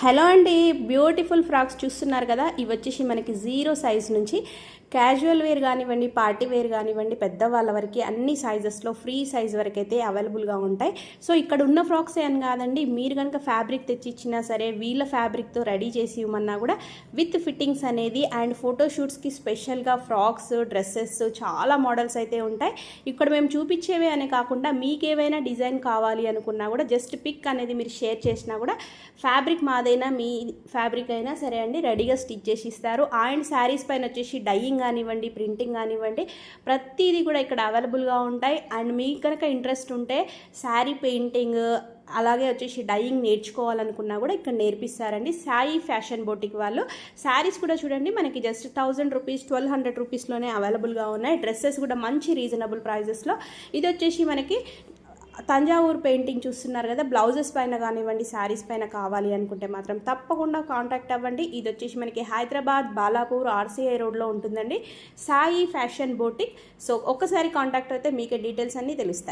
Hello అండి, beautiful frocks చూస్తున్నారు కదా. ఇవి వచ్చేసి మనకి 0 సైజ్ నుంచి క్యాజువల్ వేర్ కానివ్వండి, పార్టీ వేర్ కానివ్వండి, పెద్దవాళ్ళ వరకు అన్ని సైజెస్లో ఫ్రీ సైజ్ వరకు అయితే అవైలబుల్గా ఉంటాయి. సో ఇక్కడ ఉన్న ఫ్రాక్సే అని కాదండి, మీరు కనుక ఫ్యాబ్రిక్ తెచ్చి ఇచ్చినా సరే, వీళ్ళ ఫ్యాబ్రిక్తో రెడీ చేసి ఇవ్వమన్నా కూడా విత్ ఫిట్టింగ్స్ అనేది అండ్ ఫోటోషూట్స్కి స్పెషల్గా ఫ్రాక్స్, డ్రెస్సెస్ చాలా మోడల్స్ అయితే ఉంటాయి. ఇక్కడ మేము చూపించేవే అనే కాకుండా మీకు ఏవైనా డిజైన్ కావాలి అనుకున్నా కూడా జస్ట్ పిక్ అనేది మీరు షేర్ చేసినా కూడా ఫ్యాబ్రిక్ మాదైనా మీ ఫ్యాబ్రిక్ అయినా సరే అండి రెడీగా స్టిచ్ చేసి ఇస్తారు. అండ్ శారీస్ పైన వచ్చేసి డైయింగ్ కానివ్వండి, ప్రింటింగ్ కానివ్వండి, ప్రతిదీ కూడా ఇక్కడ అవైలబుల్గా ఉంటాయి. అండ్ మీకు కనుక ఇంట్రెస్ట్ ఉంటే శారీ పెయింటింగ్ అలాగే వచ్చేసి డైయింగ్ నేర్చుకోవాలనుకున్నా కూడా ఇక్కడ నేర్పిస్తారండి. సాయి ఫ్యాషన్ బొటిక్ వాళ్ళు. శారీస్ కూడా చూడండి మనకి జస్ట్ 1000 రూపీస్, 1200 రూపీస్లోనే అవైలబుల్గా ఉన్నాయి. డ్రెస్సెస్ కూడా మంచి రీజనబుల్ ప్రైజెస్లో. ఇది వచ్చేసి మనకి తంజావూరు పెయింటింగ్ చూస్తున్నారు కదా, బ్లౌజెస్ పైన కానివ్వండి, శారీస్ పైన కావాలి అనుకుంటే మాత్రం తప్పకుండా కాంటాక్ట్ అవ్వండి. ఇది వచ్చేసి మనకి హైదరాబాద్ బాలాపూర్ ఆర్సీఐ రోడ్లో ఉంటుందండి, సాయి ఫ్యాషన్ బొటిక్. సో ఒక్కసారి కాంటాక్ట్ అయితే మీకే డీటెయిల్స్ అన్నీ తెలుస్తాయి.